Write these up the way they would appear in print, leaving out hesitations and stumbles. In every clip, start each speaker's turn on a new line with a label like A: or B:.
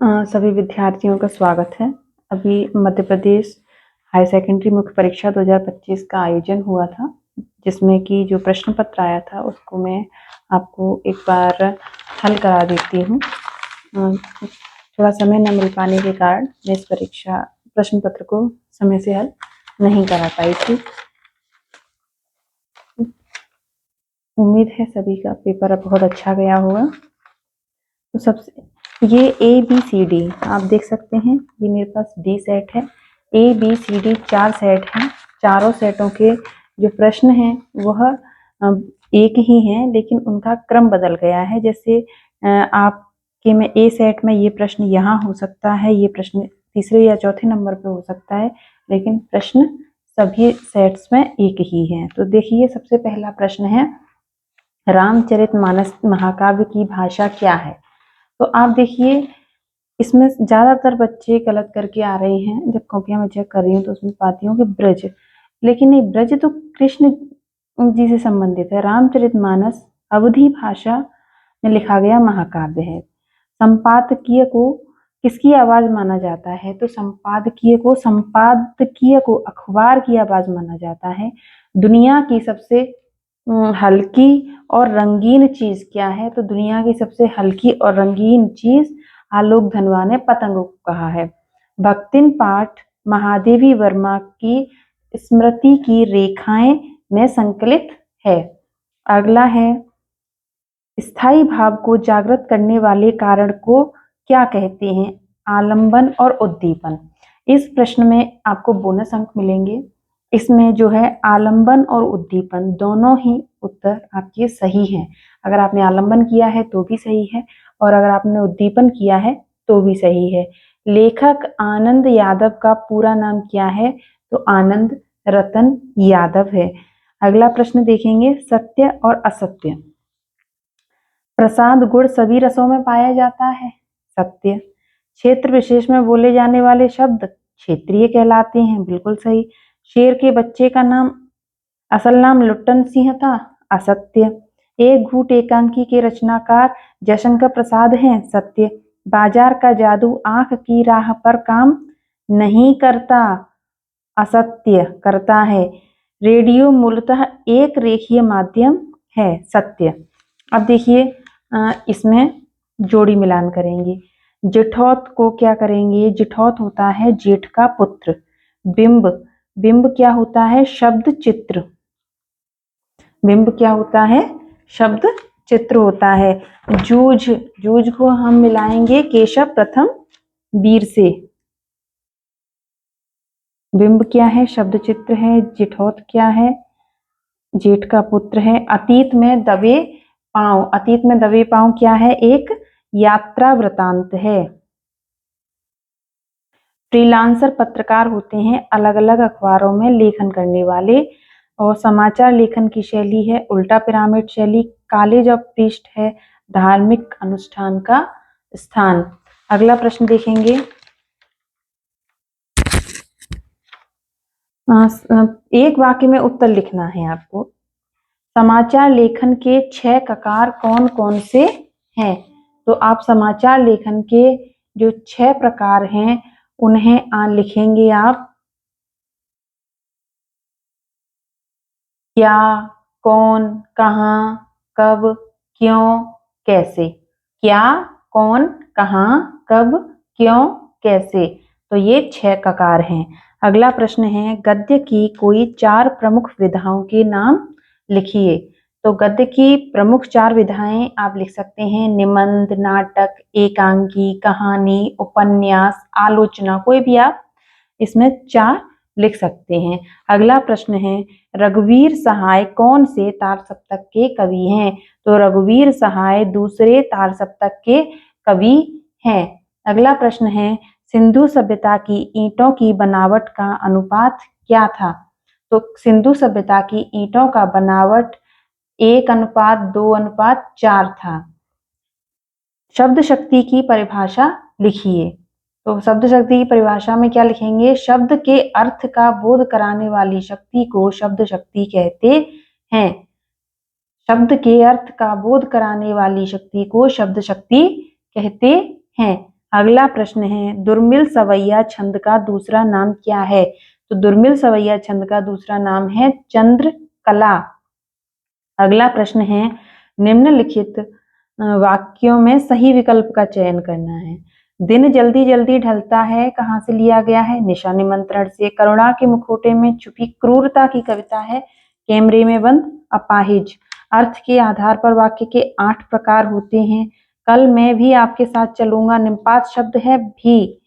A: सभी विद्यार्थियों का स्वागत है। अभी मध्य प्रदेश हाई सेकेंडरी मुख्य परीक्षा 2025 का आयोजन हुआ था, जिसमें कि जो प्रश्न पत्र आया था उसको मैं आपको एक बार हल करा देती हूँ। थोड़ा समय न मिल पाने के कारण मैं इस परीक्षा प्रश्न पत्र को समय से हल नहीं करा पाई थी। उम्मीद है सभी का पेपर अब बहुत अच्छा गया होगा। तो सबसे ये ABCD आप देख सकते हैं, ये मेरे पास D सेट है। ABCD 4 सेट हैं। चारों सेटों के जो प्रश्न हैं वह एक ही हैं, लेकिन उनका क्रम बदल गया है। जैसे आपके में A सेट में ये प्रश्न यहाँ हो सकता है, ये प्रश्न तीसरे या चौथे नंबर पे हो सकता है, लेकिन प्रश्न सभी सेट्स में एक ही हैं। तो देखिए, सबसे पहला प्रश्न है, रामचरितमानस महाकाव्य की भाषा क्या है? तो आप देखिए, इसमें ज्यादातर बच्चे गलत करके आ रहे हैं। जब कॉपियां मैं चेक कर रही हूँ तो उसमें पाती हूँ कि ब्रज, लेकिन नहीं, ब्रज तो कृष्ण जी से संबंधित है। रामचरितमानस अवधी भाषा में लिखा गया महाकाव्य है। संपादकीय को किसकी आवाज माना जाता है? तो संपादकीय को अखबार की आवाज माना जाता है। दुनिया की सबसे हल्की और रंगीन चीज क्या है? तो दुनिया की सबसे हल्की और रंगीन चीज आलोक धनवा ने पतंग को कहा है। भक्तिन पाठ महादेवी वर्मा की स्मृति की रेखाएं में संकलित है। अगला है, स्थायी भाव को जागृत करने वाले कारण को क्या कहते हैं? आलंबन और उद्दीपन। इस प्रश्न में आपको बोनस अंक मिलेंगे। इसमें जो है आलंबन और उद्दीपन दोनों ही उत्तर आपके सही हैं। अगर आपने आलंबन किया है तो भी सही है, और अगर आपने उद्दीपन किया है तो भी सही है। लेखक आनंद यादव का पूरा नाम क्या है? तो आनंद रतन यादव है। अगला प्रश्न देखेंगे, सत्य और असत्य। प्रसाद गुण सभी रसों में पाया जाता है। सत्य। क्षेत्र विशेष में बोले जाने वाले शब्द क्षेत्रीय कहलाते हैं। बिल्कुल सही। शेर के बच्चे का नाम असल नाम लुट्टन सिंह था। असत्य। एक घूट एकांकी के रचनाकार जयशंकर प्रसाद हैं। सत्य। बाजार का जादू आंख की राह पर काम नहीं करता। असत्य। करता है। रेडियो मूलतः एक रेखीय माध्यम है। सत्य। अब देखिए, इसमें जोड़ी मिलान करेंगे। जिठौत को क्या करेंगे? जिठौत होता है जेठ का पुत्र। बिंब, बिंब क्या होता है? शब्द चित्र। बिंब क्या होता है? शब्द चित्र होता है। जूझ, जूझ को हम मिलाएंगे केशव प्रथम वीर से। बिंब क्या है? शब्द चित्र है। जिठौत क्या है? जेठ का पुत्र है। अतीत में दबे पांव, अतीत में दबे पांव क्या है? एक यात्रा वृतांत है। फ्रीलांसर पत्रकार होते हैं अलग अलग अखबारों में लेखन करने वाले, और समाचार लेखन की शैली है उल्टा पिरामिड शैली। कॉलेज ऑफ प्रीस्ट है धार्मिक अनुष्ठान का स्थान। अगला प्रश्न देखेंगे, एक वाक्य में उत्तर लिखना है आपको। समाचार लेखन के 6 प्रकार कौन कौन से हैं? तो आप समाचार लेखन के जो 6 प्रकार हैं उन्हें लिखेंगे आप। क्या, कौन, कहाँ, कब, क्यों, कैसे। क्या, कौन, कहाँ, कब, क्यों, कैसे। तो ये 6 प्रकार हैं। अगला प्रश्न है, गद्य की कोई 4 प्रमुख विधाओं के नाम लिखिए। तो गद्य की प्रमुख 4 विधाएं आप लिख सकते हैं, निबंध, नाटक, एकांकी, कहानी, उपन्यास, आलोचना। कोई भी आप इसमें 4 लिख सकते हैं। अगला प्रश्न है, रघुवीर सहाय कौन से तार सप्तक के कवि हैं? तो रघुवीर सहाय दूसरे तार सप्तक के कवि हैं। अगला प्रश्न है, सिंधु सभ्यता की ईंटों की बनावट का अनुपात क्या था? तो सिंधु सभ्यता की ईंटों का बनावट 1:2:4 था। शब्द शक्ति की परिभाषा लिखिए। तो शब्द शक्ति की परिभाषा में क्या लिखेंगे? शब्द के अर्थ का बोध कराने वाली शक्ति को शब्द शक्ति कहते हैं। शब्द के अर्थ का बोध कराने वाली शक्ति को शब्द शक्ति कहते हैं। अगला प्रश्न है, दुर्मिल सवैया छंद का दूसरा नाम क्या है? तो दुर्मिल सवैया छंद का दूसरा नाम है चंद्रकला। अगला प्रश्न है, निम्नलिखित वाक्यों में सही विकल्प का चयन करना है। दिन जल्दी जल्दी ढलता है कहाँ से लिया गया है? निशा निमंत्रण से। करुणा के मुखौटे में छुपी क्रूरता की कविता है कैमरे में बंद अपाहिज। अर्थ के आधार पर वाक्य के 8 प्रकार होते हैं। कल मैं भी आपके साथ चलूंगा निम्पात शब्द है भी।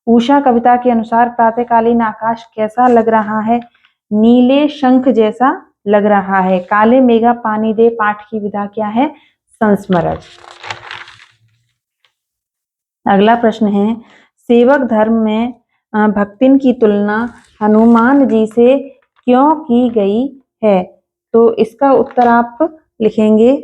A: उषा कविता के अनुसार प्रातःकालीन आकाश कैसा लग रहा है? नीले शंख जैसा लग रहा है। काले मेघा पानी दे पाठ की विधा क्या है? संस्मरण। अगला प्रश्न है, सेवक धर्म में भक्तिन की तुलना हनुमान जी से क्यों की गई है? तो इसका उत्तर आप लिखेंगे,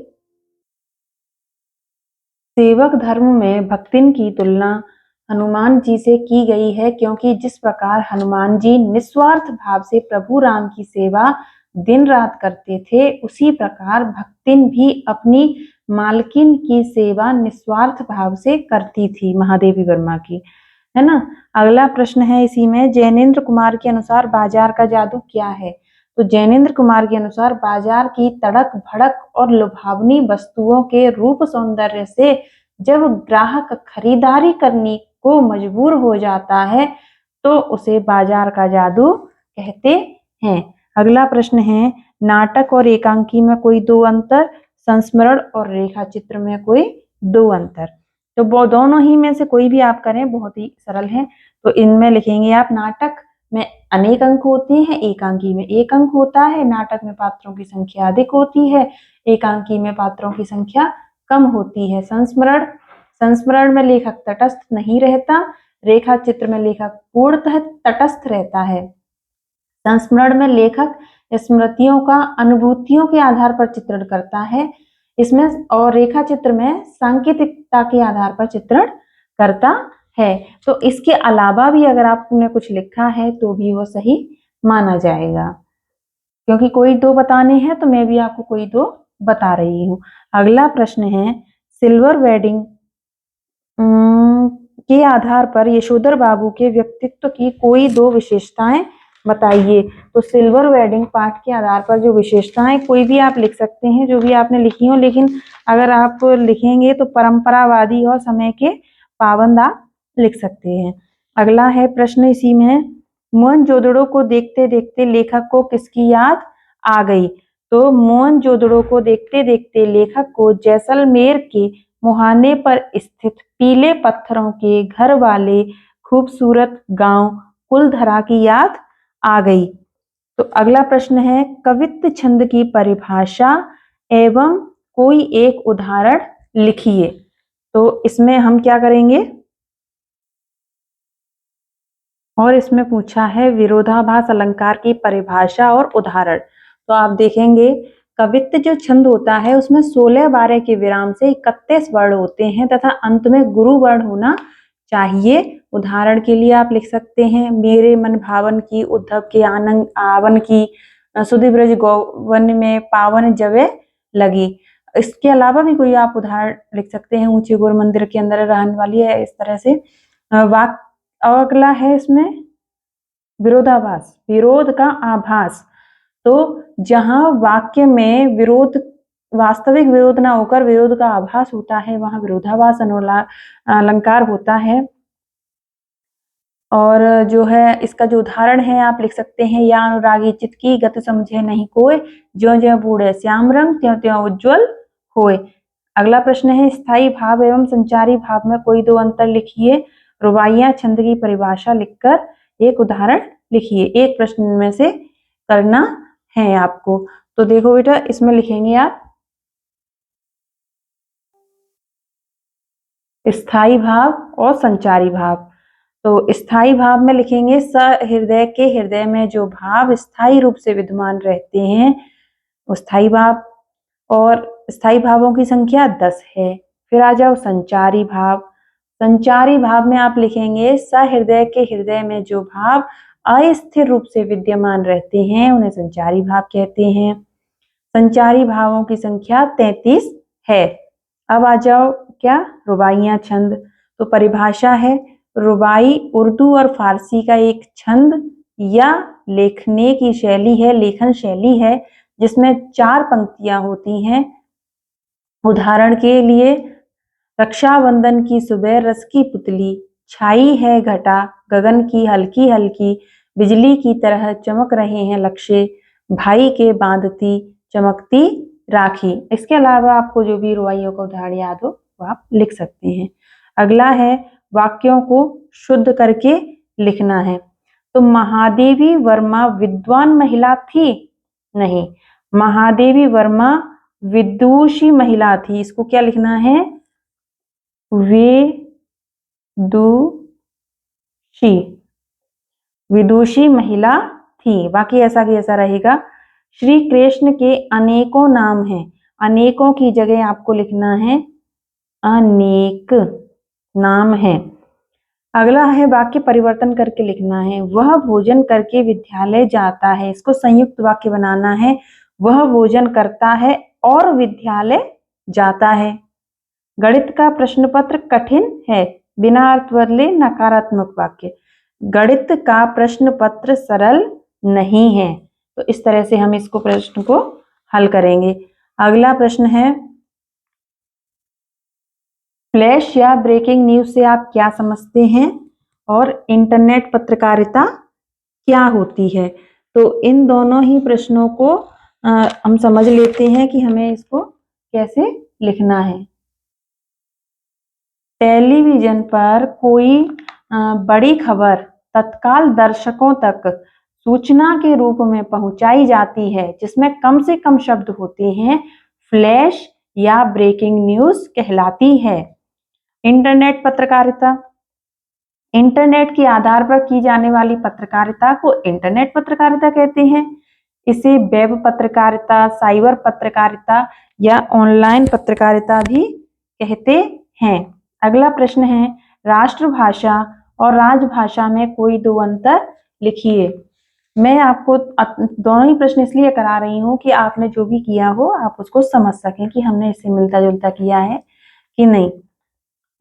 A: सेवक धर्म में भक्तिन की तुलना हनुमान जी से की गई है क्योंकि जिस प्रकार हनुमान जी निस्वार्थ भाव से प्रभु राम की सेवा दिन रात करते थे, उसी प्रकार भक्तिन भी अपनी मालकिन की सेवा निस्वार्थ भाव से करती थी, महादेवी वर्मा की, है ना। अगला प्रश्न है इसी में, जैनेन्द्र कुमार के अनुसार बाजार का जादू क्या है? तो जैनेन्द्र कुमार के अनुसार बाजार की तड़क भड़क और लुभावनी वस्तुओं के रूप सौंदर्य से जब ग्राहक खरीदारी करने को मजबूर हो जाता है तो उसे बाजार का जादू कहते हैं। अगला प्रश्न है, नाटक और एकांकी में कोई दो अंतर, संस्मरण और रेखा चित्र में कोई दो अंतर। तो वो दोनों ही में से कोई भी आप करें, बहुत ही सरल है। तो इनमें लिखेंगे आप, नाटक में अनेक अंक होते हैं, एकांकी में एक अंक होता है। नाटक में पात्रों की संख्या अधिक होती है, एकांकी में पात्रों की संख्या कम होती है। संस्मरण में लेखक तटस्थ नहीं रहता, रेखा चित्र में लेखक पूर्णतः तटस्थ रहता है। संस्मरण में लेखक स्मृतियों का अनुभूतियों के आधार पर चित्रण करता है इसमें, और रेखा चित्र में सांकेतिकता के आधार पर चित्रण करता है। तो इसके अलावा भी अगर आपने कुछ लिखा है तो भी वो सही माना जाएगा, क्योंकि कोई दो बताने हैं तो मैं भी आपको कोई दो बता रही हूँ। अगला प्रश्न है, सिल्वर वेडिंग के आधार पर यशोधर बाबू के व्यक्तित्व की कोई दो विशेषताएं बताइए। तो सिल्वर वेडिंग पाठ के आधार पर जो विशेषताएं, कोई भी आप लिख सकते हैं जो भी आपने लिखी हो, लेकिन अगर आप लिखेंगे तो परंपरावादी और समय के पाबंद आप लिख सकते हैं। अगला है प्रश्न इसी में, मोहनजोदड़ो को देखते देखते लेखक को किसकी याद आ गई? तो मोहनजोदड़ो को देखते देखते लेखक को जैसलमेर के मुहाने पर स्थित पीले पत्थरों के घर वाले खूबसूरत गांव कुलधरा की याद आ गई। तो अगला प्रश्न है, कवित्व छंद की परिभाषा एवं कोई एक उदाहरण लिखिए। तो इसमें हम क्या करेंगे, और इसमें पूछा है विरोधाभास अलंकार की परिभाषा और उदाहरण। तो आप देखेंगे, कवित्व जो छंद होता है उसमें 16-12 के विराम से 31 वर्ण होते हैं तथा अंत में गुरु वर्ण होना चाहिए। उदाहरण के लिए आप लिख सकते हैं, मेरे मन भावन की, उद्धव के आनंद आवन की, सुधि ब्रज गौवन में पावन जवे लगी। इसके अलावा भी कोई आप उदाहरण लिख सकते हैं, ऊंचे गोर मंदिर के अंदर रहने वाली है, इस तरह से। वाक अगला है इसमें विरोधाभास, विरोध का आभास। तो जहां वाक्य में विरोध, वास्तविक विरोध ना होकर विरोध का आभास होता है, वहां विरोधाभास अलंकार होता है। और जो है इसका जो उदाहरण है आप लिख सकते हैं, या अनुरागी चित की गत समझे नहीं कोय, ज्यों ज्यों बूढ़े श्याम रंग त्यों त्यों उज्ज्वल होय। अगला प्रश्न है, स्थायी भाव एवं संचारी भाव में कोई दो अंतर लिखिए। रुबाइयां छंद की परिभाषा लिखकर एक उदाहरण लिखिए। एक प्रश्न में से करना है आपको। तो देखो बेटा, इसमें लिखेंगे आप स्थायी भाव और संचारी भाव। तो स्थायी भाव में लिखेंगे, सहृदय के हृदय में जो भाव स्थायी रूप से विद्यमान रहते हैं वो स्थायी भाव, और स्थायी भावों की संख्या 10 है। फिर आ जाओ संचारी भाव। संचारी भाव में आप लिखेंगे, सहृदय के हृदय में जो भाव अस्थिर रूप से विद्यमान रहते हैं उन्हें संचारी भाव कहते हैं। संचारी भावों की संख्या 33 है। अब आ जाओ क्या, रुबाइयां छंद। तो परिभाषा है रुबाई उर्दू और फारसी का एक छंद या लेखन शैली है जिसमें 4 पंक्तियां होती हैं। उदाहरण के लिए रक्षाबंधन की सुबह रस की पुतली, छाई है घटा गगन की हल्की हल्की, बिजली की तरह चमक रहे हैं लक्ष्य, भाई के बांधती चमकती राखी। इसके अलावा आपको जो भी रुबाइयों का उदाहरण याद हो वो आप लिख सकते हैं। अगला है वाक्यों को शुद्ध करके लिखना है। तो महादेवी वर्मा विद्वान महिला थी? नहीं, महादेवी वर्मा विदुषी महिला थी। इसको क्या लिखना है? विदुषी महिला थी। बाकी ऐसा की ऐसा रहेगा। श्री कृष्ण के अनेकों नाम हैं, अनेकों की जगह आपको लिखना है अनेक नाम है। अगला है वाक्य परिवर्तन करके लिखना है। वह भोजन करके विद्यालय जाता है। इसको संयुक्त वाक्य बनाना है। वह भोजन करता है और विद्यालय जाता है। गणित का प्रश्न पत्र कठिन है, बिना अर्थ बदले नकारात्मक वाक्य। गणित का प्रश्न पत्र सरल नहीं है। तो इस तरह से हम इसको प्रश्न को हल करेंगे। अगला प्रश्न है फ्लैश या ब्रेकिंग न्यूज से आप क्या समझते हैं और इंटरनेट पत्रकारिता क्या होती है? तो इन दोनों ही प्रश्नों को हम समझ लेते हैं कि हमें इसको कैसे लिखना है। टेलीविजन पर कोई बड़ी खबर तत्काल दर्शकों तक सूचना के रूप में पहुंचाई जाती है जिसमें कम से कम शब्द होते हैं, फ्लैश या ब्रेकिंग न्यूज कहलाती है। इंटरनेट पत्रकारिता, इंटरनेट के आधार पर की जाने वाली पत्रकारिता को इंटरनेट पत्रकारिता कहते हैं। इसे वेब पत्रकारिता, साइबर पत्रकारिता या ऑनलाइन पत्रकारिता भी कहते हैं। अगला प्रश्न है राष्ट्रभाषा और राजभाषा में कोई 2 अंतर लिखिए। मैं आपको दोनों ही प्रश्न इसलिए करा रही हूँ कि आपने जो भी किया हो आप उसको समझ सकें कि हमने इससे मिलता जुलता किया है कि नहीं।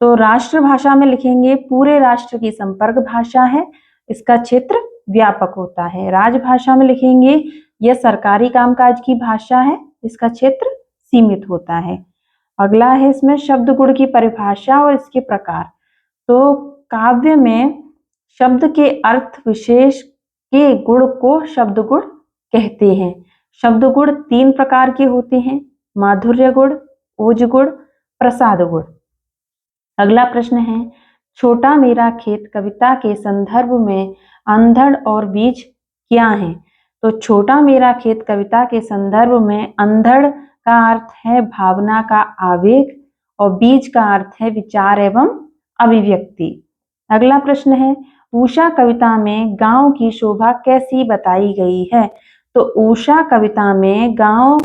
A: तो राष्ट्रभाषा में लिखेंगे पूरे राष्ट्र की संपर्क भाषा है, इसका क्षेत्र व्यापक होता है। राजभाषा में लिखेंगे यह सरकारी कामकाज की भाषा है, इसका क्षेत्र सीमित होता है। अगला है इसमें शब्द गुण की परिभाषा और इसके प्रकार। तो काव्य में शब्द के अर्थ विशेष के गुण को शब्द गुण कहते हैं। शब्द गुण 3 प्रकार के होते हैं, माधुर्य गुण, ओज गुण, प्रसाद गुण। अगला प्रश्न है छोटा मेरा खेत कविता के संदर्भ में अंधड़ और बीज क्या है? तो छोटा मेरा खेत कविता के संदर्भ में अंधड़ का अर्थ है भावना का आवेग और बीज का अर्थ है विचार एवं अभिव्यक्ति। अगला प्रश्न है उषा कविता में गांव की शोभा कैसी बताई गई है? तो उषा कविता में गांव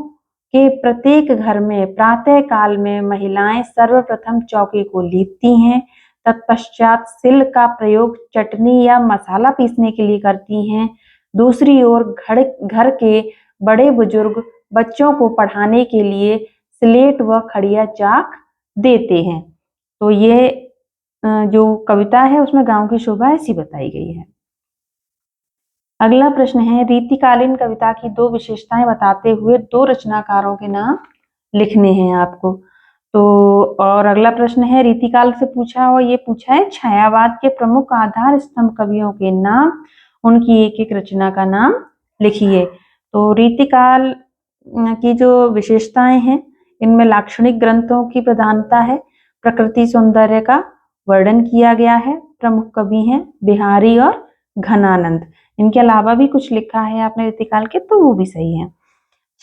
A: के प्रत्येक घर में प्रातः काल में महिलाएं सर्वप्रथम चौके को लीपती हैं, तत्पश्चात सिल का प्रयोग चटनी या मसाला पीसने के लिए करती हैं। दूसरी ओर घर के बड़े बुजुर्ग बच्चों को पढ़ाने के लिए स्लेट व खड़िया चाक देते हैं। तो ये जो कविता है उसमें गांव की शोभा ऐसी बताई गई है। अगला प्रश्न है रीतिकालीन कविता की 2 विशेषताएं बताते हुए 2 रचनाकारों के नाम लिखने हैं आपको। तो और अगला प्रश्न है रीतिकाल से पूछा और ये पूछा है छायावाद के प्रमुख आधार स्तंभ कवियों के नाम, उनकी एक एक रचना का नाम लिखिए। तो रीतिकाल की जो विशेषताएं हैं इनमें लाक्षणिक ग्रंथों की प्रधानता है, प्रकृति सौंदर्य का वर्णन किया गया है, प्रमुख कवि हैं बिहारी और घनानंद। इनके अलावा भी कुछ लिखा है आपने रीतिकाल के तो वो भी सही है।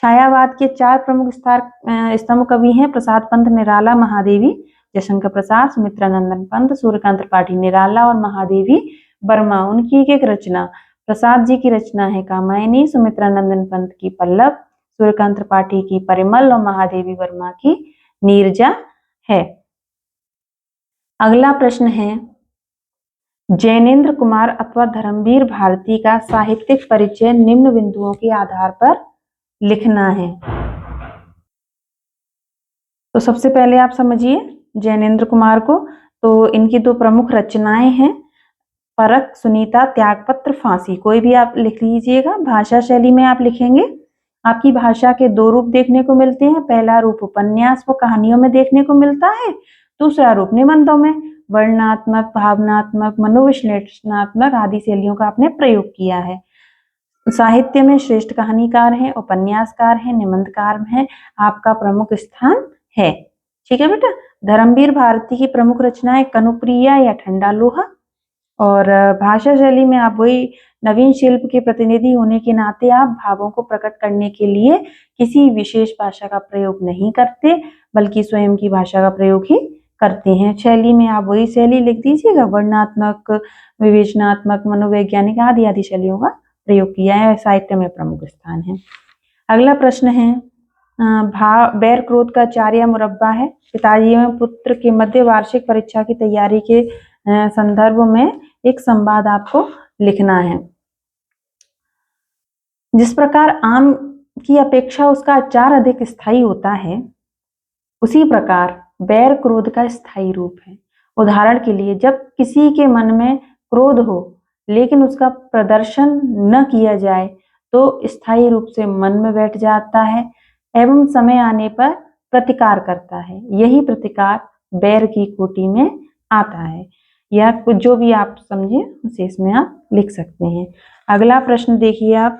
A: छायावाद के 4 प्रमुख स्तंभ कवि हैं प्रसाद पंत निराला, महादेवी, जयशंकर प्रसाद, सुमित्रानंदन पंत, सूर्यकांत त्रिपाठी निराला और महादेवी वर्मा। उनकी एक एक रचना, प्रसाद जी की रचना है कामायनी, सुमित्रानंदन पंत की पल्लव, सूर्यकांत त्रिपाठी की परिमल और महादेवी वर्मा की नीरजा है। अगला प्रश्न है जैनेन्द्र कुमार अथवा धर्मवीर भारती का साहित्यिक परिचय निम्न बिंदुओं के आधार पर लिखना है। तो सबसे पहले आप समझिए जैनेन्द्र कुमार को। तो इनकी दो प्रमुख रचनाएं हैं, परख, सुनीता, त्यागपत्र, फांसी। कोई भी आप लिख लीजिएगा। भाषा शैली में आप लिखेंगे, आपकी भाषा के दो रूप देखने को मिलते हैं। पहला रूप उपन्यास व कहानियों में देखने को मिलता है, दूसरा रूप निबंधों में। वर्णनात्मक, भावनात्मक, मनोविश्लेषणात्मक आदि शैलियों का आपने प्रयोग किया है। साहित्य में श्रेष्ठ कहानीकार हैं, उपन्यासकार हैं, निबंधकार हैं, आपका प्रमुख स्थान है। ठीक है बेटा। धर्मवीर भारती की प्रमुख रचनाएं कनुप्रिया या ठंडा लोहा। और भाषा शैली में आप वही नवीन शिल्प के प्रतिनिधि होने के नाते आप भावों को प्रकट करने के लिए किसी विशेष भाषा का प्रयोग नहीं करते, बल्कि स्वयं की भाषा का प्रयोग ही करते हैं। शैली में आप वही शैली लिख दीजिएगा, वर्णनात्मक, विवेचनात्मक, मनोवैज्ञानिक आदि आदि शैलियों का प्रयोग किया है। साहित्य में प्रमुख स्थान है। अगला प्रश्न है, बैर क्रोध का 4 या मुरब्बा है। पिताजी एवं पुत्र के मध्य वार्षिक परीक्षा की तैयारी के संदर्भ में एक संवाद आपको लिखना है। जिस प्रकार आम की अपेक्षा उसका अचार अधिक स्थायी होता है, उसी प्रकार बैर क्रोध का स्थायी रूप है। उदाहरण के लिए, जब किसी के मन में क्रोध हो लेकिन उसका प्रदर्शन न किया जाए तो स्थायी रूप से मन में बैठ जाता है एवं समय आने पर प्रतिकार करता है। यही प्रतिकार बैर की कोटि में आता है। या कुछ जो भी आप समझे उसे इसमें आप लिख सकते हैं। अगला प्रश्न देखिए आप,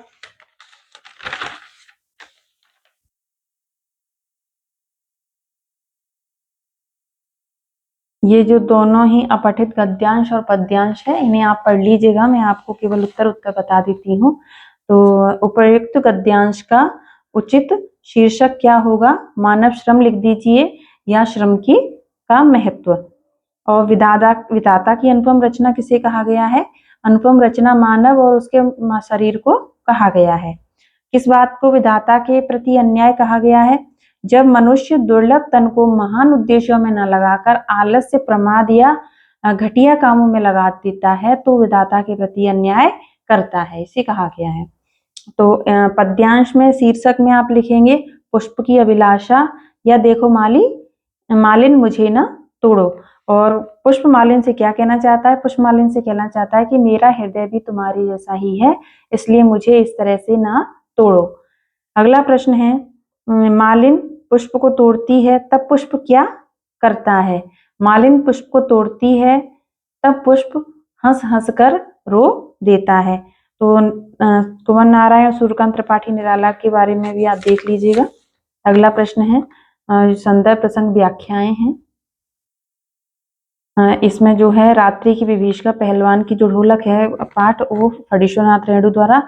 A: ये जो दोनों ही अपठित गद्यांश और पद्यांश है, इन्हें आप पढ़ लीजिएगा। मैं आपको केवल उत्तर बता देती हूँ। तो उपर्युक्त गद्यांश का उचित शीर्षक क्या होगा? मानव श्रम लिख दीजिए, या श्रम की का महत्व। और विधाता की अनुपम रचना किसे कहा गया है? अनुपम रचना मानव और उसके शरीर को कहा गया है। किस बात को विधाता के प्रति अन्याय कहा गया है? जब मनुष्य दुर्लभ तन को महान उद्देश्यों में न लगाकर आलस्य, प्रमाद या घटिया कामों में लगा देता है तो विधाता के प्रति अन्याय करता है, इसे कहा गया है। तो पद्यांश में शीर्षक में आप लिखेंगे पुष्प की अभिलाषा, या देखो मालिन मुझे न तोड़ो। और पुष्प मालिन से क्या कहना चाहता है? पुष्प मालिन से कहना चाहता है कि मेरा हृदय भी तुम्हारे जैसा ही है, इसलिए मुझे इस तरह से ना तोड़ो। अगला प्रश्न है, मालिन पुष्प को तोड़ती है तब पुष्प क्या करता है? मालिन पुष्प को तोड़ती है तब पुष्प हंस हंस कर रो देता है। तो कुंवर नारायण और सूर्यकांत त्रिपाठी निराला के बारे में भी आप देख लीजिएगा। अगला प्रश्न है, संदर्भ प्रसंग व्याख्याएं हैं। इसमें जो है रात्रि की विभीषिका पहलवान की जो ढोलक है पाठ, वो फणीश्वरनाथ रेणु द्वारा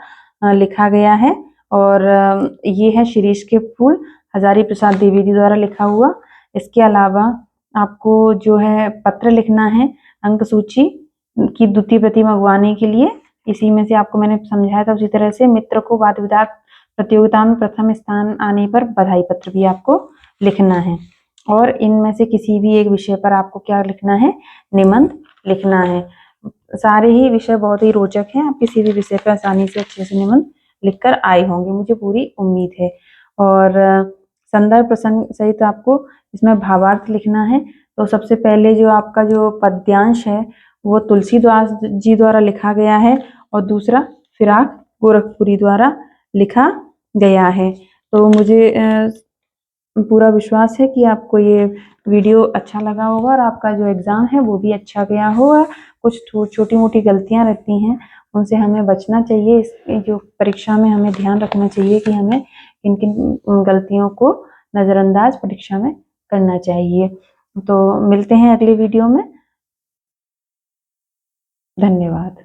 A: लिखा गया है। और ये है शिरीष के फूल, हजारी प्रसाद द्विवेदी द्वारा लिखा हुआ। इसके अलावा आपको जो है पत्र लिखना है अंक सूची की द्वितीय प्रति मंगवाने के लिए। इसी में से आपको मैंने समझाया था। उसी तरह से मित्र को वाद विवाद प्रतियोगिता में प्रथम स्थान आने पर बधाई पत्र भी आपको लिखना है। और इनमें से किसी भी एक विषय पर आपको क्या लिखना है? निबंध लिखना है। सारे ही विषय बहुत ही रोचक हैं। आप किसी भी विषय पर आसानी से अच्छे से निबंध लिखकर आए होंगे, मुझे पूरी उम्मीद है। और संदर्भ प्रसंग सहित आपको इसमें भावार्थ लिखना है। तो सबसे पहले जो आपका जो पद्यांश है वो तुलसीदास जी द्वारा लिखा गया है, और दूसरा फिराक गोरखपुरी द्वारा लिखा गया है। तो मुझे पूरा विश्वास है कि आपको ये वीडियो अच्छा लगा होगा और आपका जो एग्ज़ाम है वो भी अच्छा गया होगा। कुछ छोटी मोटी गलतियां रहती हैं, उनसे हमें बचना चाहिए। इस जो परीक्षा में हमें ध्यान रखना चाहिए कि हमें किन किन गलतियों को नज़रअंदाज परीक्षा में करना चाहिए। तो मिलते हैं अगली वीडियो में। धन्यवाद।